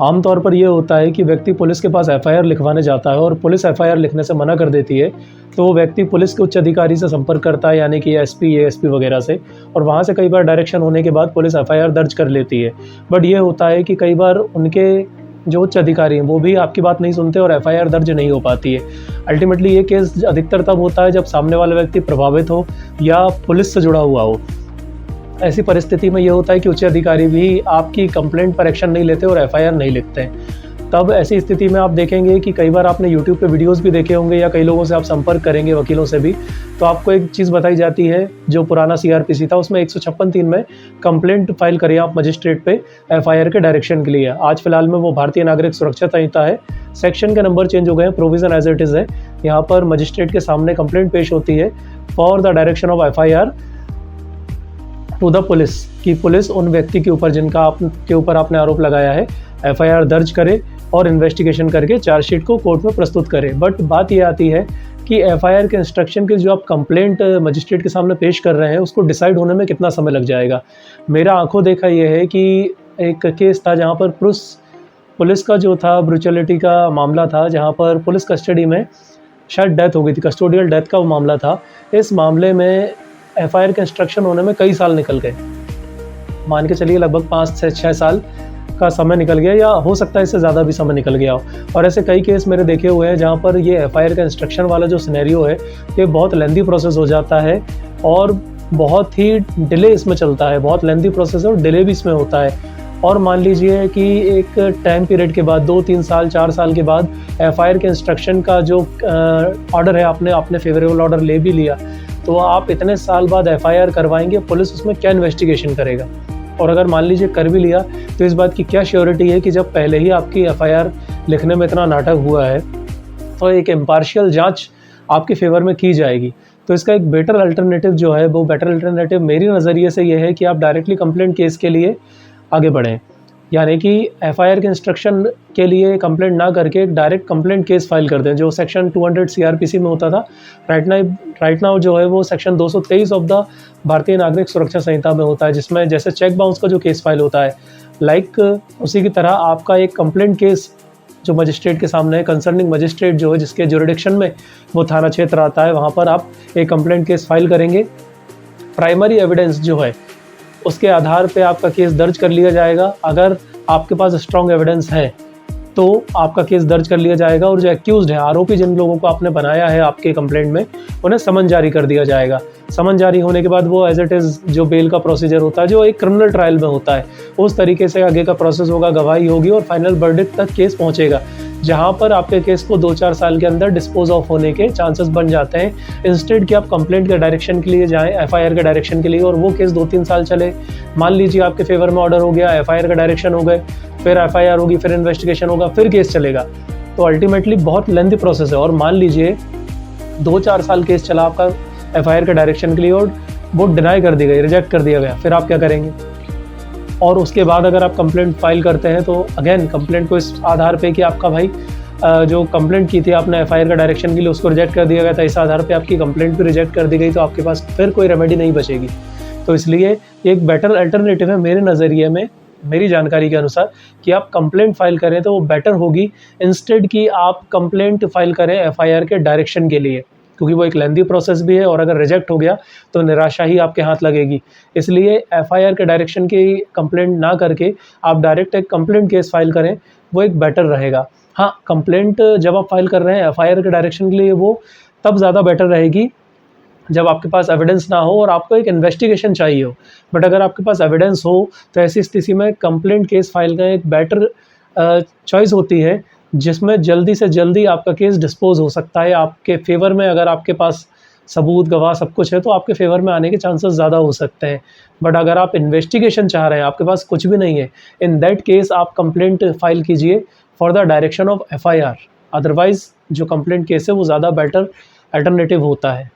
आमतौर पर ये होता है कि व्यक्ति पुलिस के पास एफआईआर लिखवाने जाता है और पुलिस एफआईआर लिखने से मना कर देती है, तो वो व्यक्ति पुलिस के उच्च अधिकारी से संपर्क करता है, यानी कि एसपी, एएसपी वगैरह से, और वहाँ से कई बार डायरेक्शन होने के बाद पुलिस एफआईआर दर्ज कर लेती है। बट ये होता है कि कई बार उनके जो उच्च अधिकारी हैं वो भी आपकी बात नहीं सुनते और एफआईआर दर्ज नहीं हो पाती है। अल्टीमेटली ये केस अधिकतर तब होता है जब सामने वाला व्यक्ति प्रभावित हो या पुलिस से जुड़ा हुआ हो। ऐसी परिस्थिति में ये होता है कि उच्च अधिकारी भी आपकी कंप्लेंट पर एक्शन नहीं लेते और एफआईआर नहीं लिखते हैं। तब ऐसी स्थिति में आप देखेंगे कि कई बार आपने यूट्यूब पे वीडियोस भी देखे होंगे या कई लोगों से आप संपर्क करेंगे, वकीलों से भी, तो आपको एक चीज़ बताई जाती है, जो पुराना सीआरपीसी था उसमें 156(3) में कंप्लेंट फाइल करिए आप मजिस्ट्रेट पे एफआईआर के डायरेक्शन के लिए। आज फिलहाल में वो भारतीय नागरिक सुरक्षा संहिता है, सेक्शन के नंबर चेंज हो गए हैं, प्रोविज़न एज इट इज़ है। यहाँ पर मजिस्ट्रेट के सामने कंप्लेंट पेश होती है for the direction of FIR to the police, कि पुलिस उन व्यक्ति के ऊपर जिनका आपके ऊपर आपने आरोप लगाया है एफआईआर दर्ज करे और इन्वेस्टिगेशन करके चार्जशीट को कोर्ट में प्रस्तुत करे। बट बात ये आती है कि एफआईआर के इंस्ट्रक्शन के जो आप कंप्लेंट मजिस्ट्रेट के सामने पेश कर रहे हैं उसको डिसाइड होने में कितना समय लग जाएगा। मेरा आंखों देखा ये है कि एक केस था जहाँ पर पुलिस का जो था ब्रूचुअलिटी का मामला था, जहाँ पर पुलिस कस्टडी में शायद डेथ हो गई थी, कस्टोडियल डेथ का वो मामला था। इस मामले में एफआईआर के इंस्ट्रक्शन होने में कई साल निकल गए, मान के चलिए लगभग 5 से 6 साल का समय निकल गया, या हो सकता है इससे ज़्यादा भी समय निकल गया हो। और ऐसे कई केस मेरे देखे हुए हैं जहाँ पर ये एफआईआर का इंस्ट्रक्शन वाला जो सिनेरियो है ये बहुत लेंदी प्रोसेस हो जाता है और बहुत ही डिले इसमें चलता है, बहुत लेंदी प्रोसेस और डिले भी इसमें होता है। और मान लीजिए कि एक टाइम पीरियड के बाद 2-3 साल 4 साल के बाद एफआईआर के इंस्ट्रक्शन का जो ऑर्डर है, आपने फेवरेबल ऑर्डर ले भी लिया, तो आप इतने साल बाद एफआईआर करवाएंगे, पुलिस उसमें क्या इन्वेस्टिगेशन करेगा? और अगर मान लीजिए कर भी लिया तो इस बात की क्या श्योरिटी है कि जब पहले ही आपकी एफआईआर लिखने में इतना नाटक हुआ है तो एक इम्पार्शियल जांच आपके फेवर में की जाएगी? तो इसका एक बेटर अल्टरनेटिव जो है, वो बेटर अल्टरनेटिव मेरे नज़रिए से ये है कि आप डायरेक्टली कंप्लेंट केस के लिए आगे बढ़ें, यानी कि एफआईआर के इंस्ट्रक्शन के लिए कंप्लेंट ना करके डायरेक्ट कंप्लेंट केस फाइल कर दें, जो सेक्शन 200 सीआरपीसी में होता था। राइट नाउ जो है वो सेक्शन 223 ऑफ द भारतीय नागरिक सुरक्षा संहिता में होता है, जिसमें जैसे चेक बाउंस का जो केस फाइल होता है, उसी की तरह आपका एक कंप्लेंट केस जो मजिस्ट्रेट के सामने है, कंसर्निंग मजिस्ट्रेट जो है जिसके जुरिडिक्शन में वो थाना क्षेत्र आता है, वहाँ पर आप एक कंप्लेंट केस फाइल करेंगे। प्राइमरी एविडेंस जो है उसके आधार पे आपका केस दर्ज कर लिया जाएगा। अगर आपके पास स्ट्रॉन्ग एविडेंस है तो आपका केस दर्ज कर लिया जाएगा और जो एक्यूज्ड है, आरोपी जिन लोगों को आपने बनाया है आपके कंप्लेंट में, उन्हें समन जारी कर दिया जाएगा। समन जारी होने के बाद वो एज इट इज़ जो बेल का प्रोसीजर होता है, जो एक क्रिमिनल ट्रायल में होता है, उस तरीके से आगे का प्रोसेस होगा, गवाही होगी और फाइनल वर्डिक्ट तक केस पहुँचेगा, जहाँ पर आपके केस को 2-4 साल के अंदर डिस्पोज ऑफ होने के चांसेस बन जाते हैं। इंस्टेड कि आप कंप्लेंट के डायरेक्शन के लिए जाएं, एफआईआर के डायरेक्शन के लिए, और वो केस 2-3 साल चले। मान लीजिए आपके फेवर में ऑर्डर हो गया, एफआईआर का डायरेक्शन हो गए, फिर एफआईआर होगी, फिर इन्वेस्टिगेशन होगा, फिर केस चलेगा, तो अल्टीमेटली बहुत लेंथी प्रोसेस है। और मान लीजिए 2-4 साल केस चला आपका एफआईआर के डायरेक्शन के लिए और वो डिनाई कर दी गई, रिजेक्ट कर दिया गया, फिर आप क्या करेंगे? और उसके बाद अगर आप कंप्लेंट फाइल करते हैं तो अगेन कंप्लेंट को इस आधार पे कि आपका भाई जो कंप्लेंट की थी आपने एफआईआर का डायरेक्शन के लिए, उसको रिजेक्ट कर दिया गया था, इस आधार पे आपकी कंप्लेंट भी रिजेक्ट कर दी गई, तो आपके पास फिर कोई रेमेडी नहीं बचेगी। तो इसलिए एक बेटर अल्टरनेटिव है मेरे नज़रिए में, मेरी जानकारी के अनुसार, कि आप कंप्लेंट फाइल करें तो वो बेटर होगी, इंस्टेड कि आप कंप्लेंट फाइल करें एफआईआर के डायरेक्शन के लिए, क्योंकि वो एक लेंदी प्रोसेस भी है और अगर रिजेक्ट हो गया तो निराशा ही आपके हाथ लगेगी। इसलिए एफआईआर के डायरेक्शन की कंप्लेंट ना करके आप डायरेक्ट एक कंप्लेंट केस फाइल करें, वो एक बेटर रहेगा। हाँ, कंप्लेंट जब आप फाइल कर रहे हैं एफआईआर के डायरेक्शन के लिए, वो तब ज़्यादा बेटर रहेगी जब आपके पास एविडेंस ना हो और आपको एक इन्वेस्टिगेशन चाहिए हो। बट अगर आपके पास एविडेंस हो तो ऐसी स्थिति में कंप्लेंट केस फाइल का एक बेटर चॉइस होती है, जिसमें जल्दी से जल्दी आपका केस डिस्पोज हो सकता है आपके फेवर में। अगर आपके पास सबूत, गवाह सब कुछ है तो आपके फेवर में आने के चांसेस ज़्यादा हो सकते हैं। बट अगर आप इन्वेस्टिगेशन चाह रहे हैं, आपके पास कुछ भी नहीं है, इन दैट केस आप कंप्लेंट फाइल कीजिए for the direction of FIR. Otherwise जो कंप्लेंट केस है वो ज़्यादा बेटर अल्टरनेटिव होता है।